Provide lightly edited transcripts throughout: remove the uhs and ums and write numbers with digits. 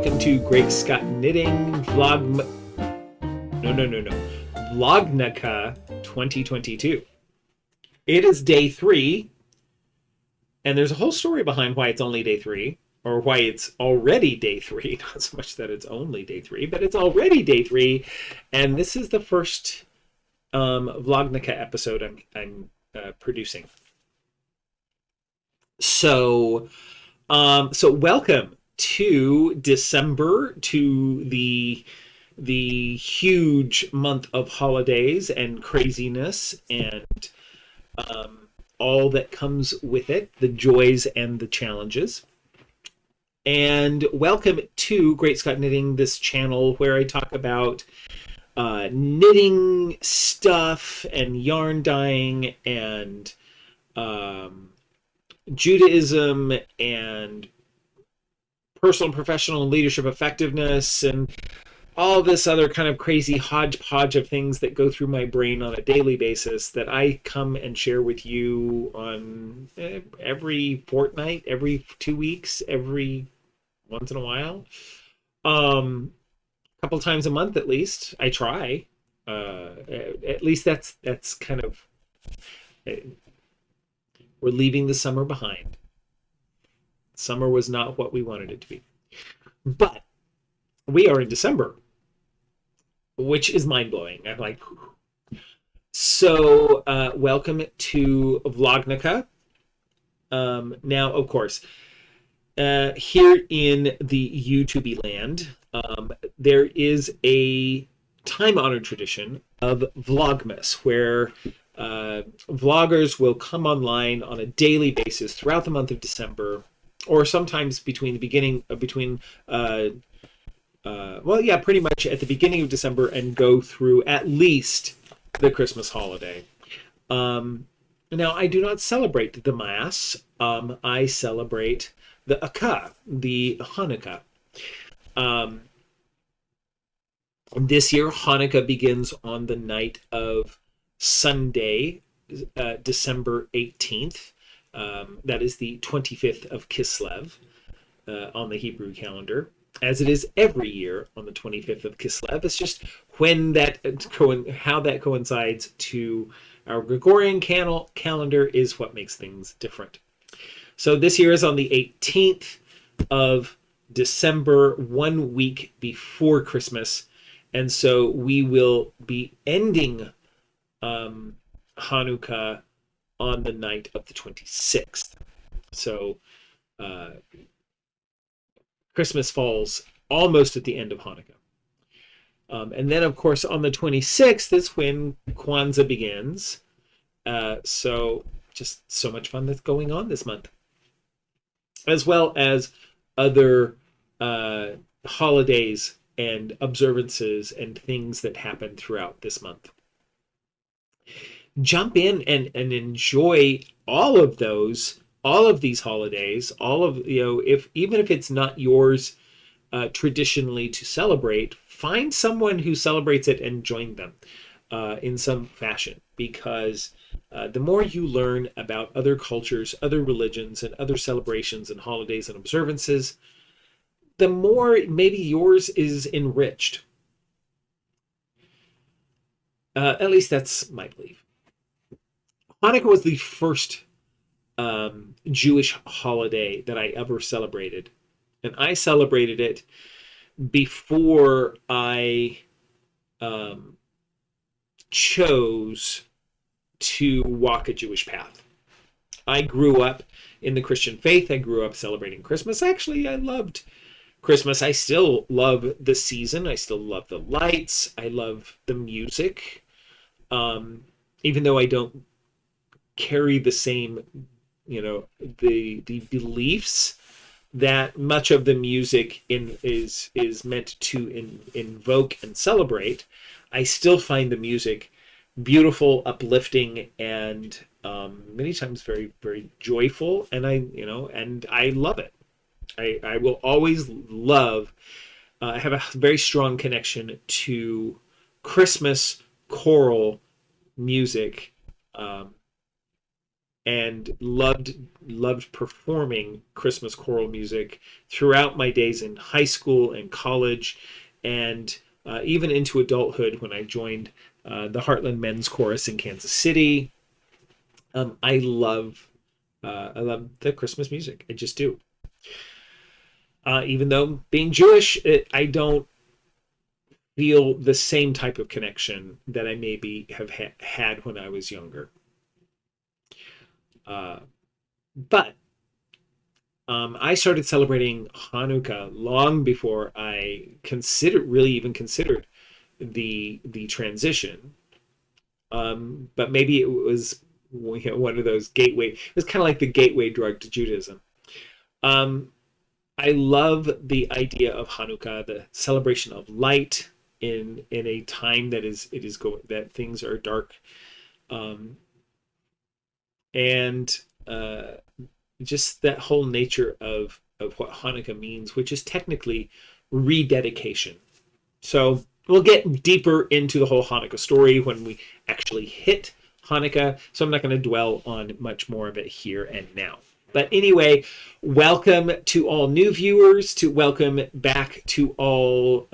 welcome to GreatScott Knitting Vlognukkah 2022. It is day 3, and there's a whole story behind why it's only day 3, or why it's already day 3. Not so much that it's only day 3, but it's already day 3, and this is the first Vlognukkah episode I'm producing. So welcome to December, to the huge month of holidays and craziness and all that comes with it, the joys and the challenges. And welcome to GreatScott Knitting, this channel where I talk about knitting stuff and yarn dyeing and Judaism and personal and professional leadership effectiveness and all this other kind of crazy hodgepodge of things that go through my brain on a daily basis that I come and share with you on every fortnight, every 2 weeks, every once in a while, a couple times a month at least. I try. At least that's kind of, we're leaving the summer behind. Summer was not what we wanted it to be. But we are in December, which is mind-blowing. I'm like, so welcome to Vlognukkah. Now, of course, here in the YouTube land, there is a time-honored tradition of Vlogmas, where vloggers will come online on a daily basis throughout the month of December, or sometimes pretty much at the beginning of December, and go through at least the Christmas holiday. Now, I do not celebrate the Mass. I celebrate the Akka, the Hanukkah. This year, Hanukkah begins on the night of Sunday, December 18th. That is the 25th of Kislev on the Hebrew calendar, as it is every year on the 25th of Kislev. It's just when how that coincides to our Gregorian calendar is what makes things different. So this year is on the 18th of December, 1 week before Christmas, and so we will be ending Hanukkah on the night of the 26th. So Christmas falls almost at the end of Hanukkah. And then, of course, on the 26th is when Kwanzaa begins. So just so much fun that's going on this month, as well as other holidays and observances and things that happen throughout this month. Jump in and enjoy all of these holidays, even if it's not yours traditionally to celebrate, find someone who celebrates it and join them in some fashion, because the more you learn about other cultures, other religions, and other celebrations and holidays and observances, the more maybe yours is enriched. At least that's my belief. Hanukkah was the first Jewish holiday that I ever celebrated. And I celebrated it before I chose to walk a Jewish path. I grew up in the Christian faith. I grew up celebrating Christmas. Actually, I loved Christmas. I still love the season. I still love the lights. I love the music. Even though I don't carry the same, the beliefs that much of the music is meant to invoke and celebrate, I still find the music beautiful, uplifting, and many times very, very joyful, and I love it. I will always love. I have a very strong connection to Christmas choral music. and loved performing Christmas choral music throughout my days in high school and college, and even into adulthood when I joined the Heartland Men's Chorus in Kansas City. I love the Christmas music. I just do. Even though being Jewish, I don't feel the same type of connection that I maybe have had when I was younger. But I started celebrating Hanukkah long before I really even considered the transition. But maybe it was one of those gateway. It was kind of like the gateway drug to Judaism. I love the idea of Hanukkah, the celebration of light in a time that things are dark, and just that whole nature of what Hanukkah means, which is technically rededication. So we'll get deeper into the whole Hanukkah story when we actually hit Hanukkah, so I'm not going to dwell on much more of it here and now. But anyway, welcome to all new viewers, welcome back to all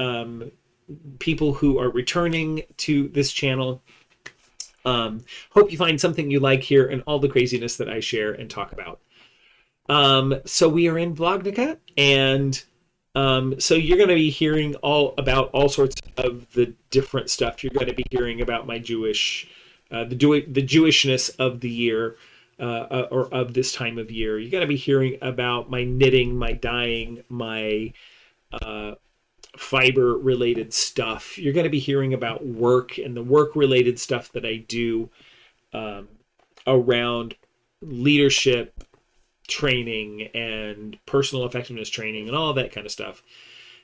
people who are returning to this channel. Hope you find something you like here and all the craziness that I share and talk about. So we are in Vlognukkah, and so you're going to be hearing about all sorts of the different stuff. You're going to be hearing about my Jewishness of the year, or of this time of year. You're going to be hearing about my knitting, my dyeing, my fiber related stuff. You're going to be hearing about work and the work related stuff that I do around leadership training and personal effectiveness training and all that kind of stuff.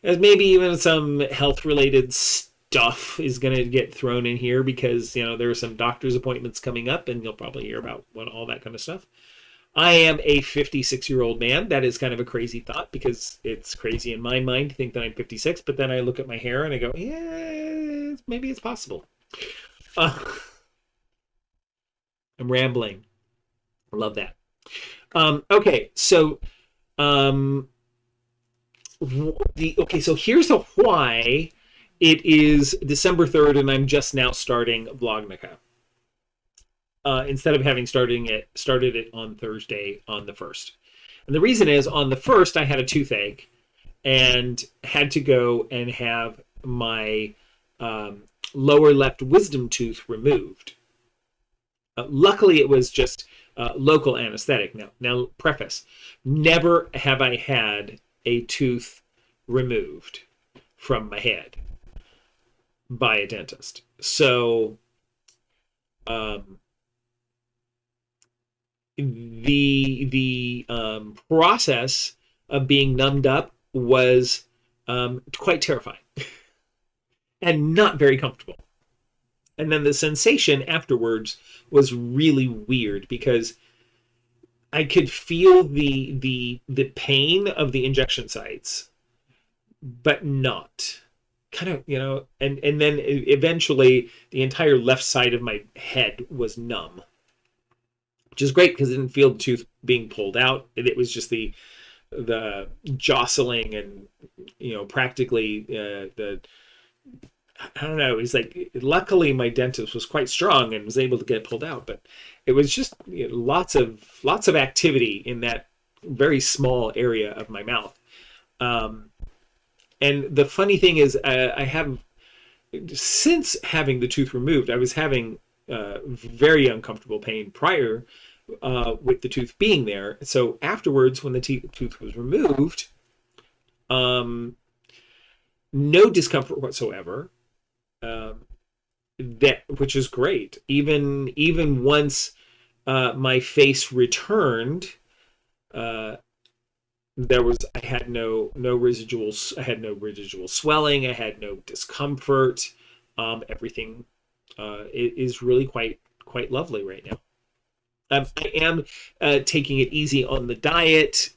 As maybe even some health related stuff is going to get thrown in here, because there are some doctor's appointments coming up, and you'll probably hear about all that kind of stuff. I am a 56-year-old man. That is kind of a crazy thought, because it's crazy in my mind to think that I'm 56, but then I look at my hair and I go, yeah, maybe it's possible. I'm rambling. I love that. Okay, so so here's the why it is December 3rd and I'm just now starting Vlognukkah. Instead of having started it on Thursday on the 1st. And the reason is, on the 1st I had a toothache and had to go and have my lower left wisdom tooth removed. Luckily it was just local anesthetic. Now preface, never have I had a tooth removed from my head by a dentist. So the process of being numbed up was quite terrifying and not very comfortable. And then the sensation afterwards was really weird, because I could feel the pain of the injection sites, but not kind of, and then eventually the entire left side of my head was numb, which is great because I didn't feel the tooth being pulled out. It was just the jostling and, practically I don't know. It was like, luckily my dentist was quite strong and was able to get it pulled out, but it was just lots of activity in that very small area of my mouth. And the funny thing is, I have, since having the tooth removed, I was having very uncomfortable pain prior with the tooth being there. So afterwards, when the tooth was removed, no discomfort whatsoever. Which is great. Even once my face returned, I had no residual swelling. I had no discomfort. Everything is really quite lovely right now. I am taking it easy on the diet,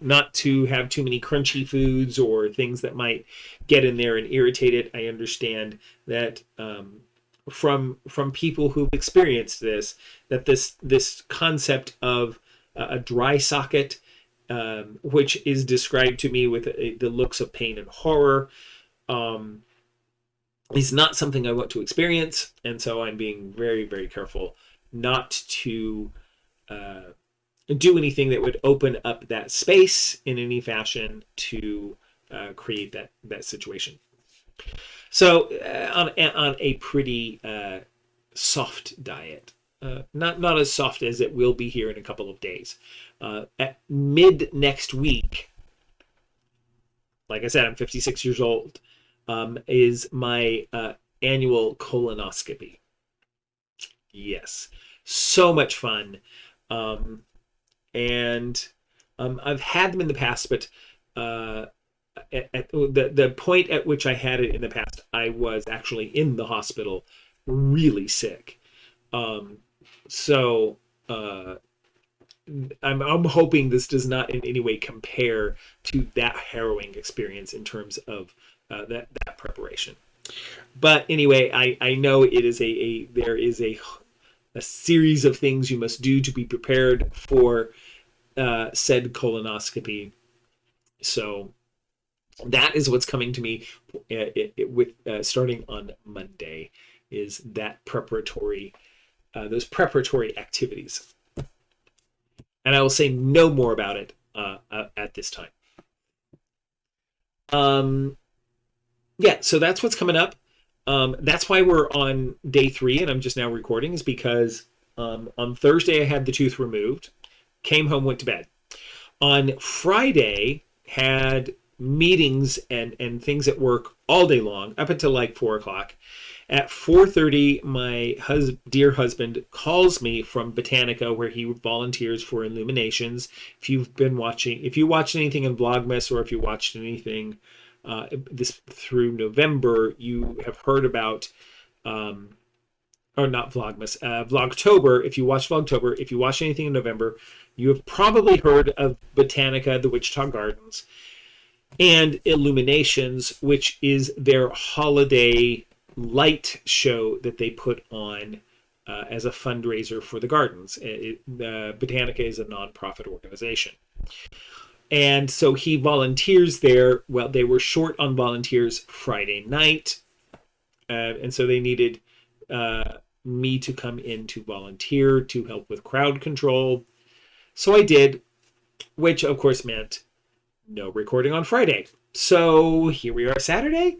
not to have too many crunchy foods or things that might get in there and irritate it. I understand that from people who've experienced this, that this concept of a dry socket, which is described to me with the looks of pain and horror, is not something I want to experience, and so I'm being very, very careful not to do anything that would open up that space in any fashion to create that situation. So on a pretty soft diet, not as soft as it will be here in a couple of days. At mid next week, like I said, I'm 56 years old, is my annual colonoscopy. Yes, so much fun. And I've had them in the past, but at the point at which I had it in the past, I was actually in the hospital, really sick. So I'm hoping this does not in any way compare to that harrowing experience in terms of that preparation. But anyway, I know it is there is a series of things you must do to be prepared for said colonoscopy. So that is what's coming to me with starting on Monday, is that preparatory, those preparatory activities. And I will say no more about it at this time. Yeah, so that's what's coming up. That's why we're on day 3, and I'm just now recording, is because on Thursday I had the tooth removed, came home, went to bed. On Friday, had meetings and things at work all day long, up until like 4 o'clock. At 4:30, my dear husband calls me from Botanica, where he volunteers for Illuminations. If you watched anything in Vlogmas, or if you watched anything this through November, you have heard about, or not Vlogmas, Vlogtober. If you watched Vlogtober, if you watched anything in November, you have probably heard of Botanica, the Wichita Gardens, and Illuminations, which is their holiday light show that they put on as a fundraiser for the gardens. Botanica is a nonprofit organization. And so he volunteers there. Well, they were short on volunteers Friday night. And so they needed me to come in to volunteer to help with crowd control. So I did, which of course meant no recording on Friday. So here we are Saturday.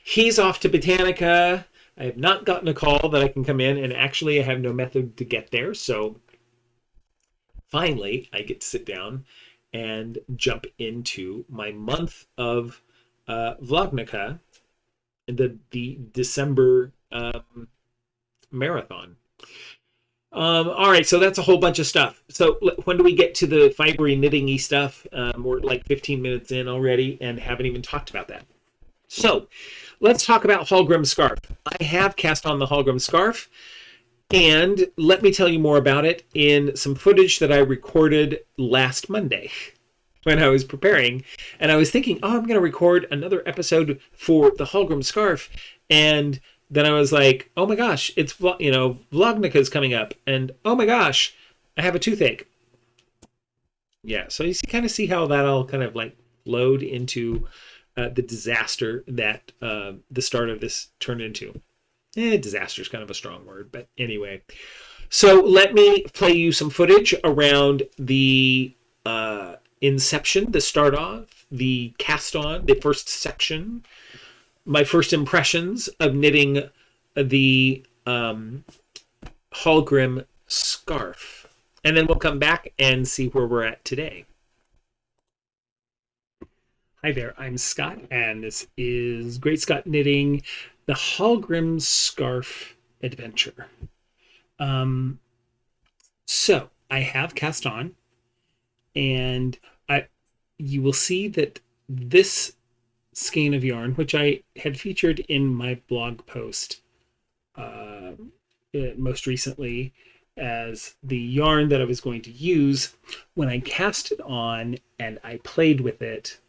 He's off to Botanica. I have not gotten a call that I can come in, and actually I have no method to get there. So finally I get to sit down and jump into my month of Vlognukkah, the December marathon. All right, so that's a whole bunch of stuff. So when do we get to the fibery knitting-y stuff? We're like 15 minutes in already and haven't even talked about that. So let's talk about Hallgrim scarf. I have cast on the Hallgrim scarf, and let me tell you more about it in some footage that I recorded last Monday when I was preparing. And I was thinking, oh, I'm going to record another episode for the Hallgrim scarf. And then I was like, oh my gosh, it's, Vlognukkah is coming up. And oh my gosh, I have a toothache. Yeah, so you kind of see how that all kind of like flowed into the disaster that the start of this turned into. Disaster is kind of a strong word, but anyway. So let me play you some footage around the inception, the start off, the cast on, the first section, my first impressions of knitting the Hallgrim scarf. And then we'll come back and see where we're at today. Hi there, I'm Scott, and this is GreatScott Knitting, the Hallgrim Scarf Adventure. So I have cast on, and you will see that this skein of yarn, which I had featured in my blog post most recently as the yarn that I was going to use, when I cast it on and I played with it,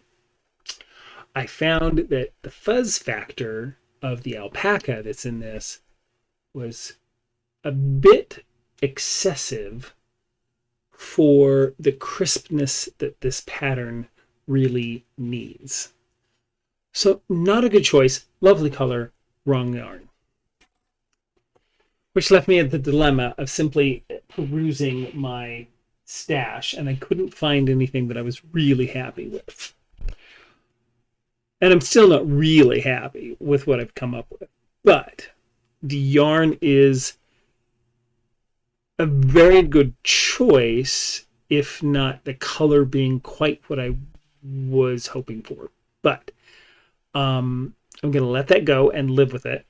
I found that the fuzz factor of the alpaca that's in this was a bit excessive for the crispness that this pattern really needs. So not a good choice. Lovely color, wrong yarn. Which left me at the dilemma of simply perusing my stash, and I couldn't find anything that I was really happy with. And I'm still not really happy with what I've come up with. But the yarn is a very good choice, if not the color being quite what I was hoping for. But I'm going to let that go and live with it.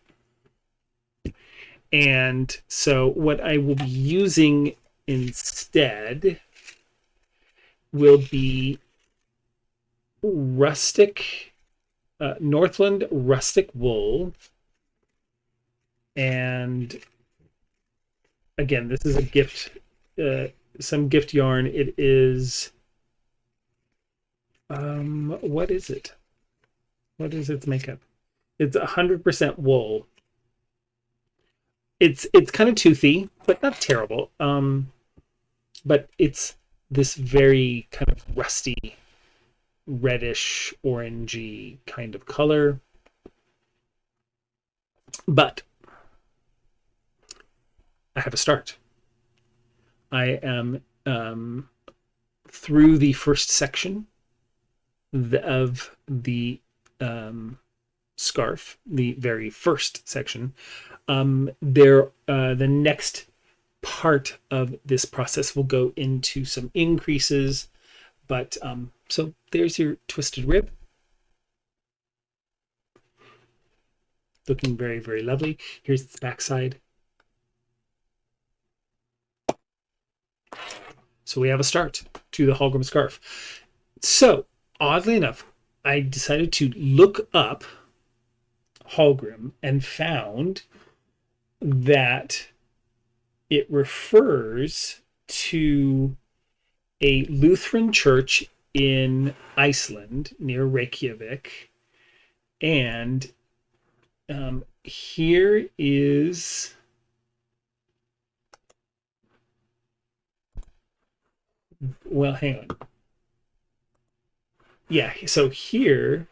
And so what I will be using instead will be Northland rustic wool. And again, this is a gift, some gift yarn. It is, what is it? What is its makeup? It's 100% wool. It's kind of toothy, but not terrible. But it's this very kind of rusty, reddish, orangey kind of color. But I have a start. I am through the first section of the scarf, the very first section. The next part of this process will go into some increases, but so there's your twisted rib, looking very, very lovely. Here's its backside. So we have a start to the Hallgrim scarf. So oddly enough, I decided to look up Hallgrim and found that it refers to a Lutheran church in Iceland near Reykjavik. And here is well, hang on. Yeah, so here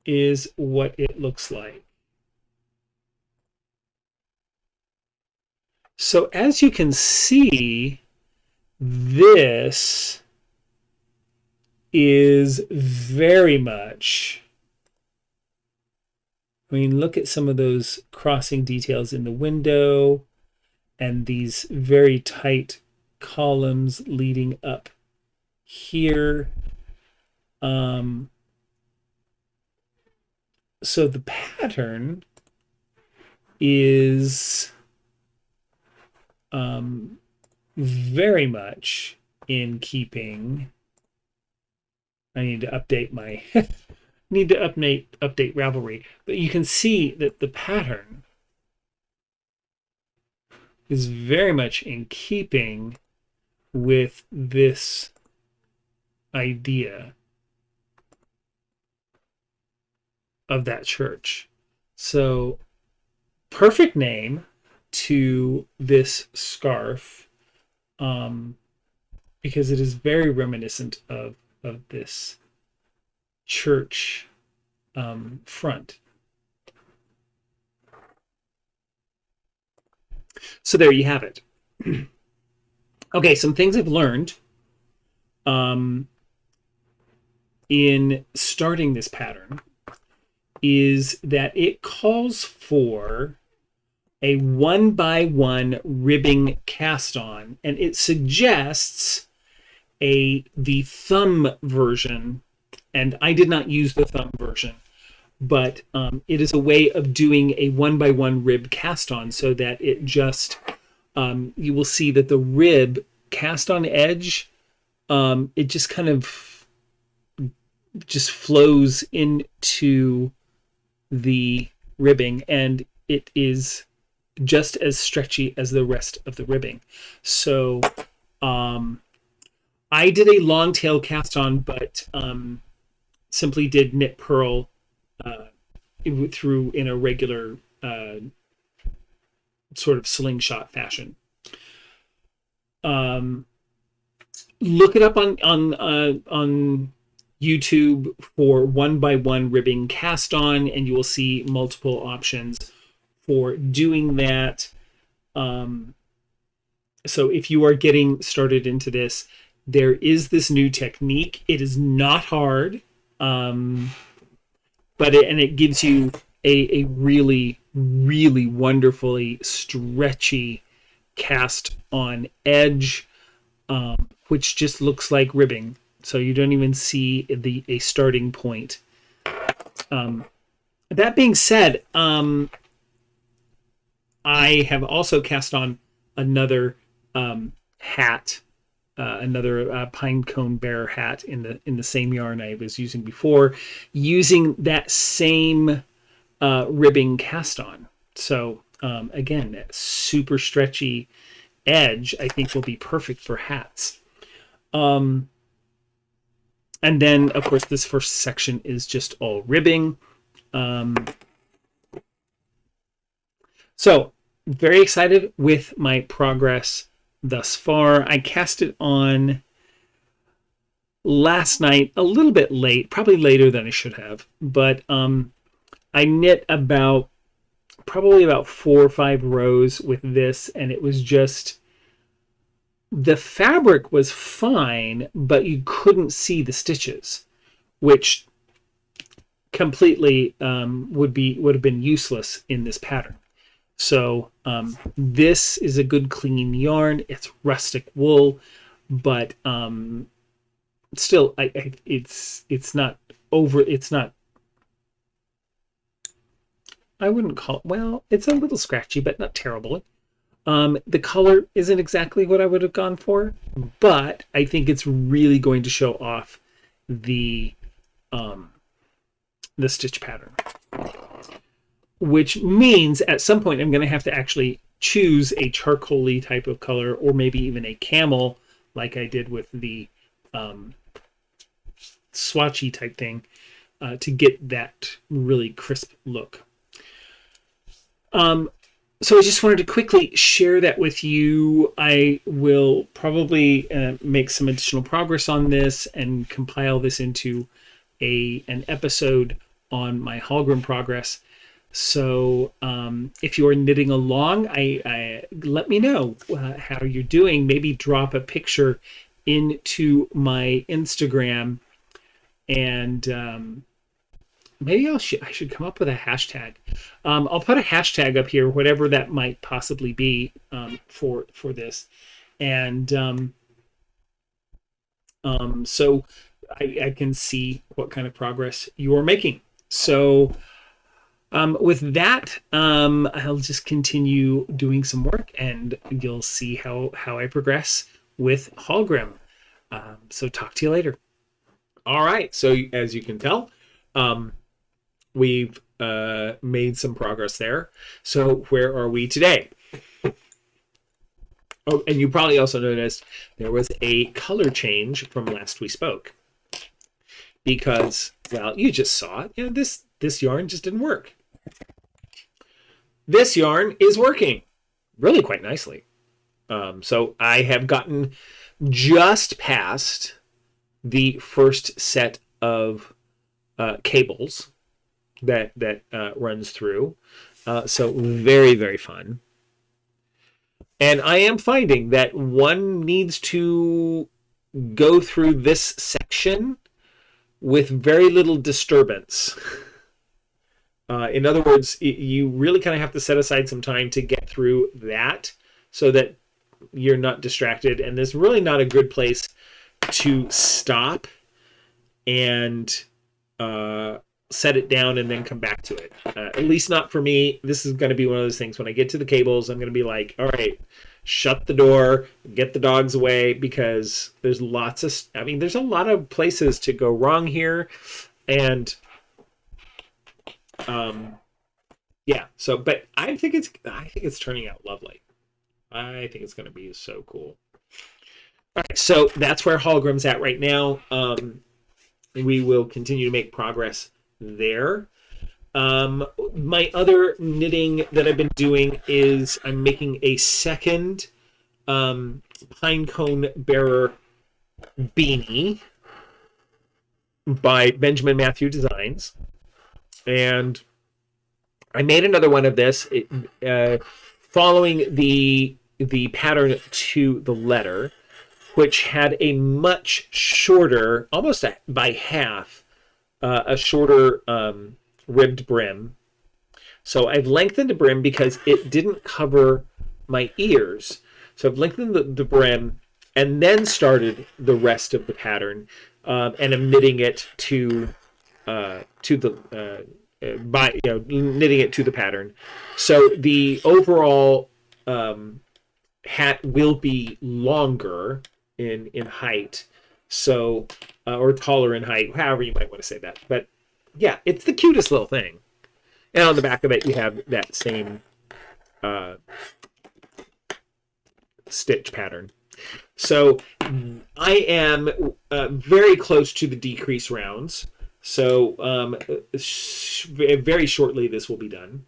is what it looks like. So as you can see, this is very much, I mean, look at some of those crossing details in the window and these very tight columns leading up here. So the pattern is very much in keeping. I need to update my update Ravelry, but you can see that the pattern is very much in keeping with this idea of that church. So perfect name to this scarf, because it is very reminiscent of this church front. So there you have it. Okay, some things I've learned in starting this pattern is that it calls for a 1x1 ribbing cast on, and it suggests the thumb version, and I did not use the thumb version, but it is a way of doing a 1x1 rib cast on, so that it just you will see that the rib cast on edge, it just kind of just flows into the ribbing, and it is just as stretchy as the rest of the ribbing. So I did a long tail cast on, but simply did knit purl through in a regular sort of slingshot fashion. Look it up on YouTube for 1x1 ribbing cast on, and you will see multiple options for doing that. So if you are getting started into this, there is this new technique. It is not hard, but it gives you a really, really wonderfully stretchy cast on edge, which just looks like ribbing. So you don't even see a starting point. That being said, I have also cast on another hat, another pine cone bearer hat in the same yarn I was using before, using that same ribbing cast on. So again, that super stretchy edge I think will be perfect for hats. And then, of course, this first section is just all ribbing. So, very excited with my progress thus far. I cast it on last night, a little bit late, probably later than I should have. But I knit probably about 4 or 5 rows with this, and it was just... the fabric was fine, but you couldn't see the stitches, which completely would have been useless in this pattern. So this is a good clean yarn. It's rustic wool, but still, it's not over. It's not. I wouldn't call it. Well, it's a little scratchy, but not terribly. The color isn't exactly what I would have gone for, but I think it's really going to show off the stitch pattern, which means at some point I'm going to have to actually choose a charcoaly type of color, or maybe even a camel, like I did with the swatchy type thing, to get that really crisp look. So I just wanted to quickly share that with you. I will probably make some additional progress on this and compile this into an episode on my Hallgrim progress. So if you are knitting along, I let me know how you're doing. Maybe drop a picture into my Instagram, and maybe I should come up with a hashtag. I'll put a hashtag up here, whatever that might possibly be, for this, and so I can see what kind of progress you are making. So with that, I'll just continue doing some work, and you'll see how I progress with Hallgrim. So talk to you later. All right. So as you can tell, we've made some progress there. So where are we today? Oh, and you probably also noticed there was a color change from last we spoke, because, well, you just saw it. You know, this yarn just didn't work. This yarn is working really quite nicely. So I have gotten just past the first set of cables that runs through. So very, very fun. And I am finding that one needs to go through this section with very little disturbance. In other words, you really kind of have to set aside some time to get through that so that you're not distracted. And there's really not a good place to stop and set it down and then come back to it. At least not for me. This is going to be one of those things. When I get to the cables, I'm going to be like, all right, shut the door, get the dogs away, because there's there's a lot of places to go wrong here. And yeah, so, but I think it's turning out lovely. I think it's going to be so cool. All right, so that's where Hallgrim's at right now. We will continue to make progress there. My other knitting that I've been doing is I'm making a second pine cone bearer beanie by Benjamin Matthew Designs. And I made another one of this following the pattern to the letter, which had a much shorter, almost by half, a shorter ribbed brim. So I've lengthened the brim because it didn't cover my ears. So I've lengthened the brim and then started the rest of the pattern, and I'm knitting it to the knitting it to the pattern. So the overall hat will be longer in height, so or taller in height, however you might want to say that. But yeah, it's the cutest little thing. And on the back of it, you have that same stitch pattern. So I am very close to the decrease rounds. So very shortly this will be done.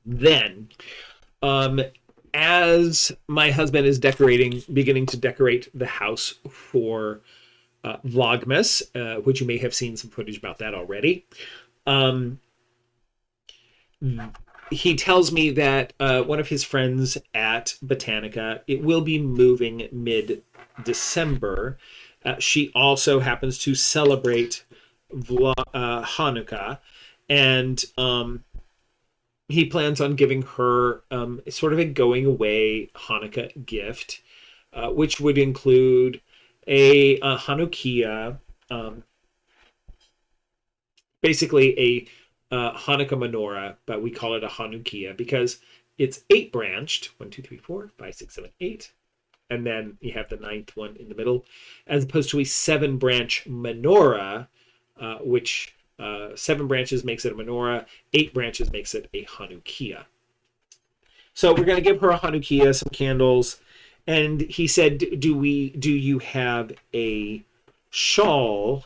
Then, as my husband is beginning to decorate the house for Vlogmas, which you may have seen some footage about that already. He tells me that one of his friends at Botanica, it will be moving mid-December. She also happens to celebrate Hanukkah, and he plans on giving her sort of a going-away Hanukkah gift, which would include a Hanukkah, basically a Hanukkah menorah, but we call it a Hanukkah because it's 8-branched. 1, 2, 3, 4, 5, 6, 7, 8. And then you have the 9th one in the middle, as opposed to a 7-branch menorah, which 7 branches makes it a menorah, 8 branches makes it a Hanukkah. So we're going to give her a Hanukkah, some candles, and he said, do you have a shawl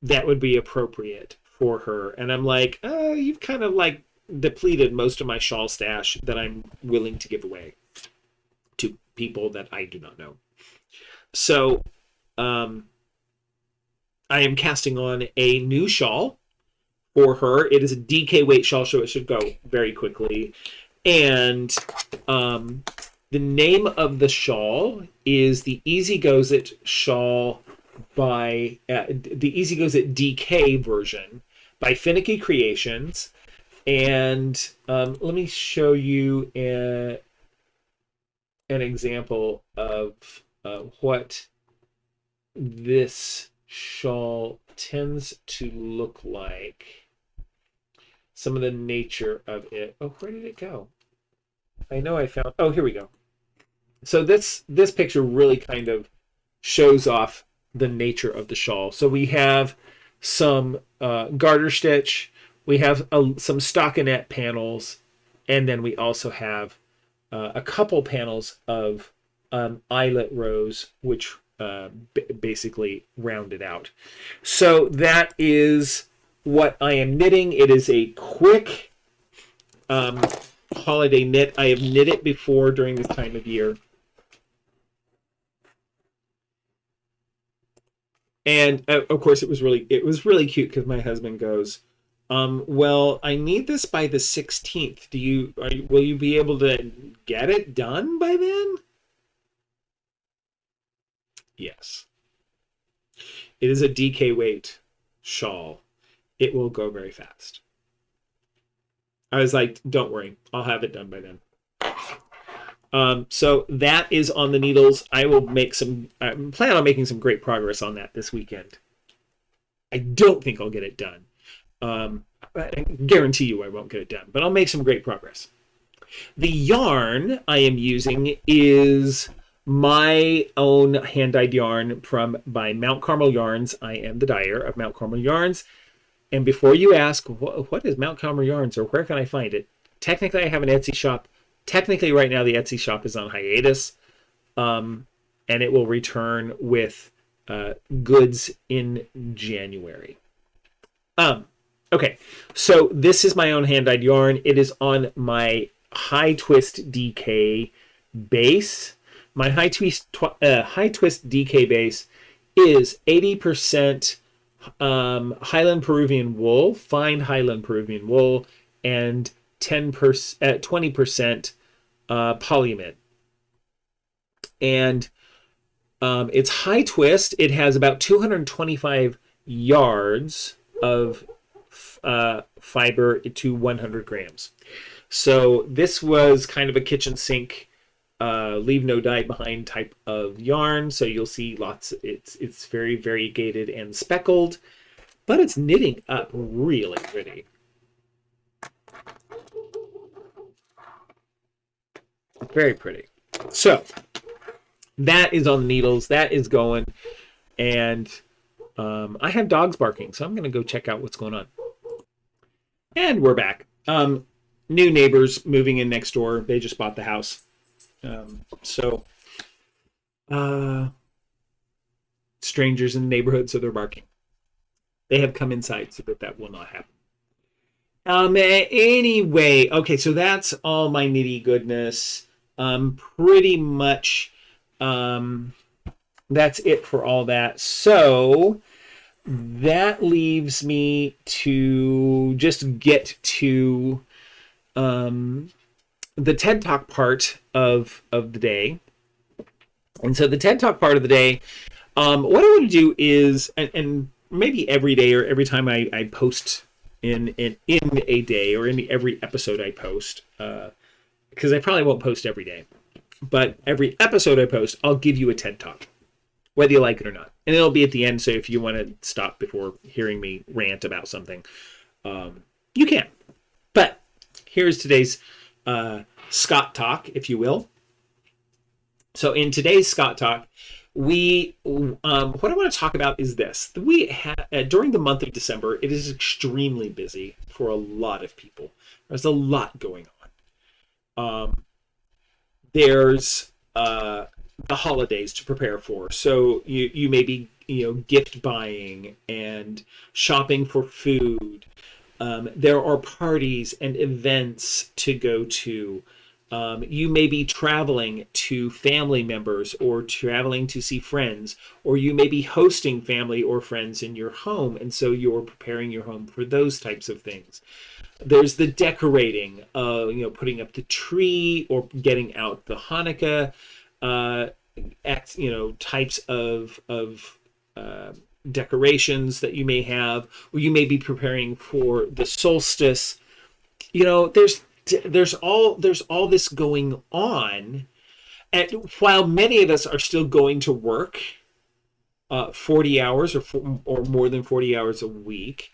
that would be appropriate for her? And I'm like, you've kind of like depleted most of my shawl stash that I'm willing to give away to people that I do not know. So I am casting on a new shawl for her. It is a DK weight shawl, so it should go very quickly. And the name of the shawl is the Easy Goes It shawl by the Easy Goes It DK version by Finicky Creations. And let me show you an example of what this shawl tends to look like. Some of the nature of it. Oh, where did it go? I know I found. Oh, here we go. So this picture really kind of shows off the nature of the shawl. So we have some garter stitch, we have some stockinette panels, and then we also have a couple panels of eyelet rows, which basically round it out. So that is what I am knitting. It is a quick holiday knit. I have knit it before during this time of year. And of course, it was really cute because my husband goes, well, I need this by the 16th. Will you be able to get it done by then? Yes. It is a DK weight shawl. It will go very fast. I was like, don't worry, I'll have it done by then. So that is on the needles. I plan on making some great progress on that this weekend. I don't think I'll get it done. I guarantee you I won't get it done, but I'll make some great progress. The yarn I am using is my own hand-dyed yarn by Mount Carmel Yarns. I am the dyer of Mount Carmel Yarns. And before you ask, what is Mount Carmel Yarns or where can I find it? Technically, I have an Etsy shop. Technically, right now, the Etsy shop is on hiatus. And it will return with goods in January. Okay, so this is my own hand-dyed yarn. It is on my high twist DK base. My high twist DK base is 80% Highland Peruvian wool, fine Highland Peruvian wool, and 20% polyamide. And it's high twist. It has about 225 yards of fiber to 100 grams. So this was kind of a kitchen sink, leave no dye behind type of yarn. So you'll see lots. It's very variegated and speckled, but it's knitting up really pretty. Very pretty. So that is on the needles. That is going, and I have dogs barking, so I'm going to go check out what's going on. And we're back. New neighbors moving in next door. They just bought the house. Strangers in the neighborhood, so they're barking. They have come inside so that will not happen. Anyway, okay, so that's all my nitty goodness. Pretty much that's it for all that. So that leaves me to just get to the TED Talk part of the day. And so the TED Talk part of the day, what I want to do is, and maybe every day or every time I post in a day or in every episode I post, because I probably won't post every day, but every episode I post, I'll give you a TED Talk, whether you like it or not. And it'll be at the end, so if you want to stop before hearing me rant about something, you can. But here's today's Scott Talk, if you will. So in today's Scott Talk, what I want to talk about is this. During the month of December, it is extremely busy for a lot of people. There's a lot going on. There's the holidays to prepare for. So you may be gift buying and shopping for food. There are parties and events to go to. You may be traveling to family members or traveling to see friends, or you may be hosting family or friends in your home, and so you're preparing your home for those types of things. There's the decorating, putting up the tree or getting out the Hanukkah, types of decorations that you may have, or you may be preparing for the solstice. There's all this going on, and while many of us are still going to work 40 hours or more than 40 hours a week,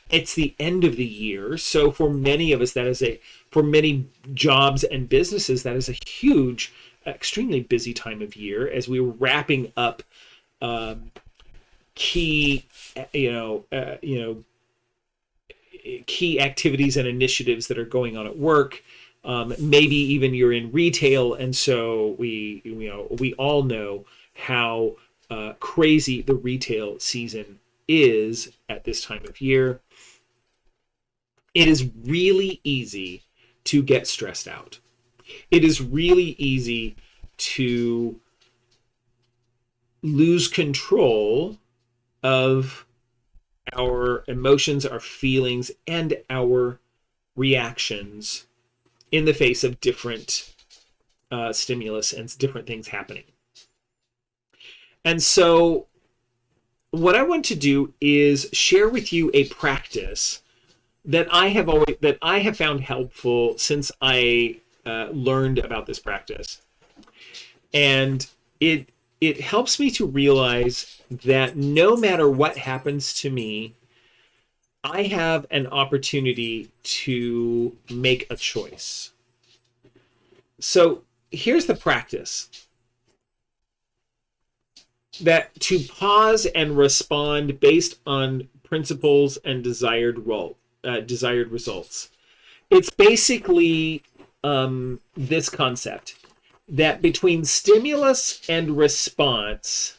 it's the end of the year. So for many of us, for many jobs and businesses, that is a huge, extremely busy time of year as we're wrapping up key activities and initiatives that are going on at work. Maybe even you're in retail, and so we all know how crazy the retail season is at this time of year. It is really easy to get stressed out. It is really easy to lose control of our emotions, our feelings, and our reactions in the face of different stimulus and different things happening. And so what I want to do is share with you a practice that I have found helpful since I learned about this practice. And it helps me to realize that no matter what happens to me, I have an opportunity to make a choice. So here's the practice. That to pause and respond based on principles and desired results. It's basically this concept that between stimulus and response,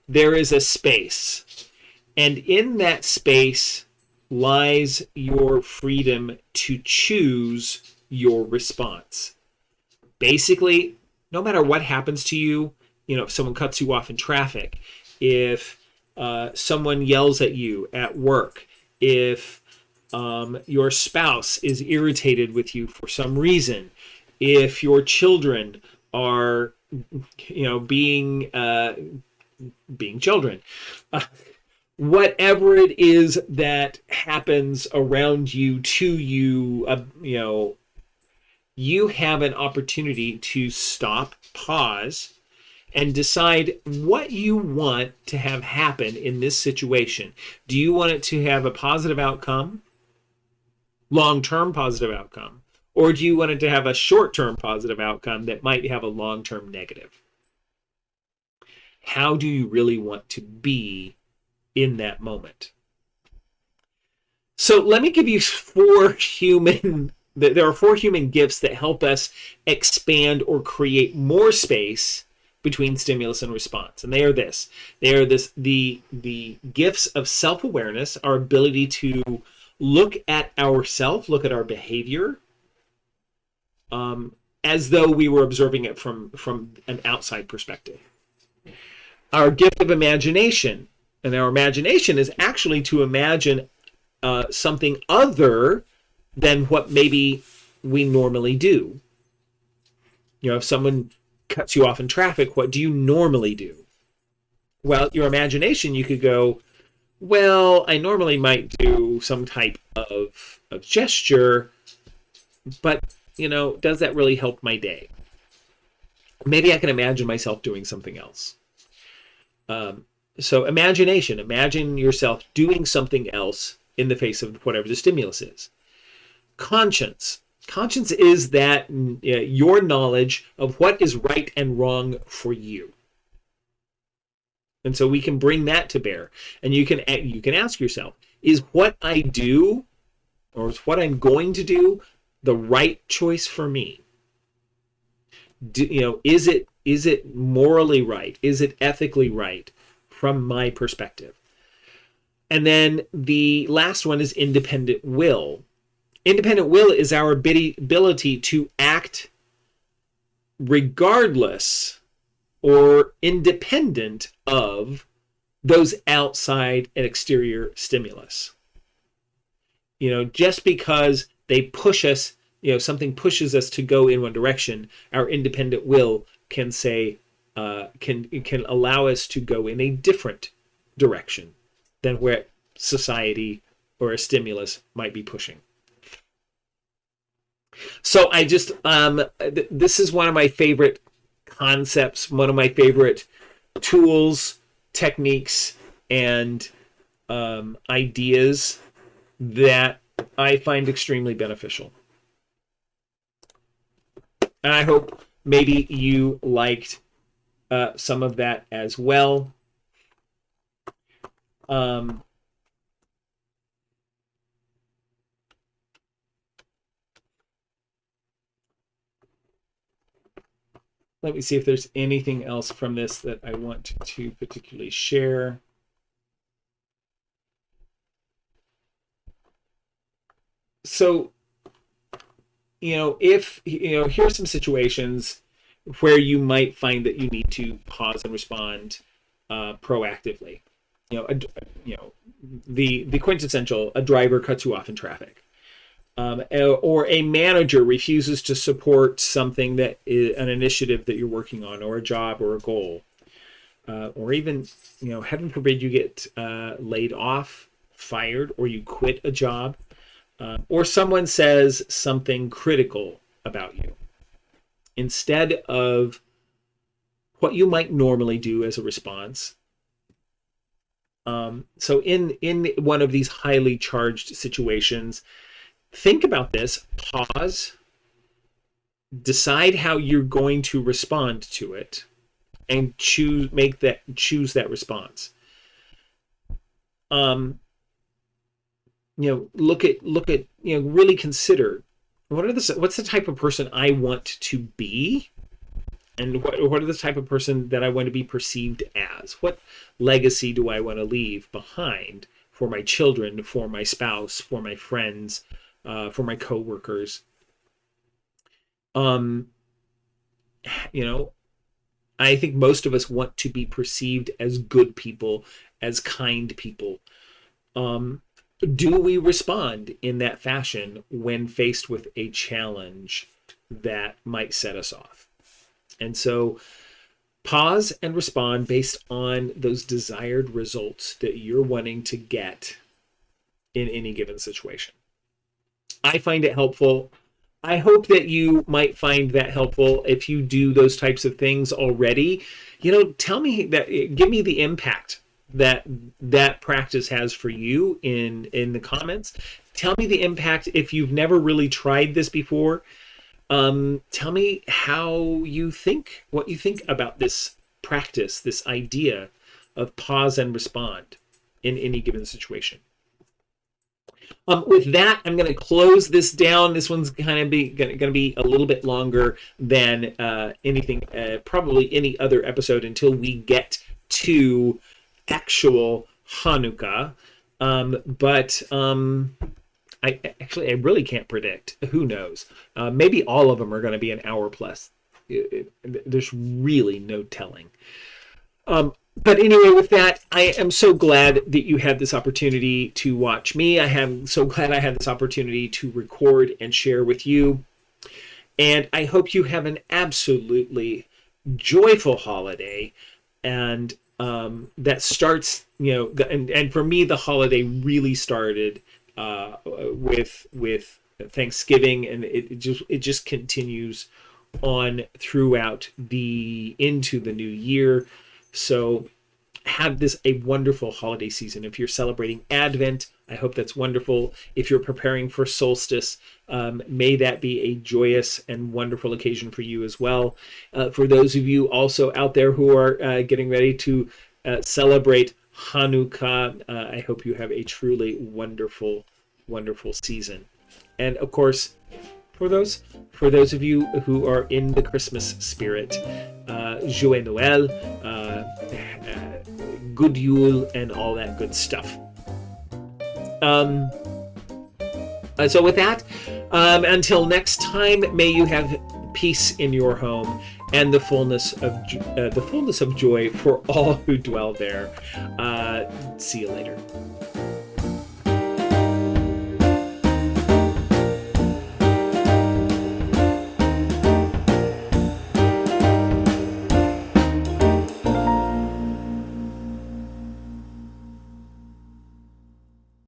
there is a space. And in that space, lies your freedom to choose your response. Basically, no matter what happens to you, if someone cuts you off in traffic, if someone yells at you at work, if your spouse is irritated with you for some reason, if your children are, being children, whatever it is that happens around you, to you, you have an opportunity to stop, pause, and decide what you want to have happen in this situation. Do you want it to have a positive outcome, long-term positive outcome, or do you want it to have a short-term positive outcome that might have a long-term negative? How do you really want to be in that moment? So let me give you there are 4 human gifts that help us expand or create more space between stimulus and response. And they are the gifts of self-awareness, our ability to look at ourselves, look at our behavior, as though we were observing it from an outside perspective. Our gift of imagination, and our imagination is actually to imagine something other than what maybe we normally do. If someone cuts you off in traffic, what do you normally do? Well, your imagination, you could go, well, I normally might do some type of gesture, but, does that really help my day? Maybe I can imagine myself doing something else. So imagination, imagine yourself doing something else in the face of whatever the stimulus is. Conscience. Conscience is that your knowledge of what is right and wrong for you. And so we can bring that to bear. And you can ask yourself, is what I do, or is what I'm going to do, the right choice for me? Is it morally right? Is it ethically right from my perspective? And then the last one is independent will. Independent will is our ability to act regardless or independent of those outside and exterior stimulus. Just because they push us, something pushes us to go in one direction, our independent will can say, can allow us to go in a different direction than where society or a stimulus might be pushing. So I just, this is one of my favorite concepts, one of my favorite tools, techniques, and ideas that I find extremely beneficial. And I hope maybe you liked some of that as well. Let me see if there's anything else from this that I want to particularly share. So, here's some situations where you might find that you need to pause and respond proactively. The quintessential: a driver cuts you off in traffic. Or a manager refuses to support something that is an initiative that you're working on, or a job or a goal. Or even, heaven forbid you get laid off, fired, or you quit a job. Or someone says something critical about you. Instead of what you might normally do as a response. So in one of these highly charged situations, think about this, pause, decide how you're going to respond to it, and choose that response. Look at really consider what's the type of person I want to be, and what are the type of person that I want to be perceived as? What legacy do I want to leave behind for my children, for my spouse, for my friends, for my coworkers. You know, I think most of us want to be perceived as good people, as kind people. Do we respond in that fashion when faced with a challenge that might set us off? And so pause and respond based on those desired results that you're wanting to get in any given situation. I find it helpful. I hope that you might find that helpful. If you do those types of things already, tell me that, give me the impact that practice has for you in the comments. Tell me the impact if you've never really tried this before. Tell me what you think about this practice, this idea of pause and respond in any given situation. With that, I'm going to close this down. This one's going to be a little bit longer than probably any other episode until we get to actual Hanukkah. I really can't predict. Who knows? Maybe all of them are going to be an hour plus. There's really no telling. But anyway, with that, I am so glad that you had this opportunity to watch me. I am so glad I had this opportunity to record and share with you. And I hope you have an absolutely joyful holiday. And that starts, and for me, the holiday really started with Thanksgiving, and it just continues on throughout into the new year. So have a wonderful holiday season. If you're celebrating Advent, I hope that's wonderful. If you're preparing for solstice, may that be a joyous and wonderful occasion for you as well. For those of you also out there who are getting ready to celebrate Hanukkah, I hope you have a truly wonderful, wonderful season. And of course, for those of you who are in the Christmas spirit, Joyeux Noël, Good Yule, and all that good stuff. So with that, until next time, may you have peace in your home and the fullness of joy for all who dwell there. See you later.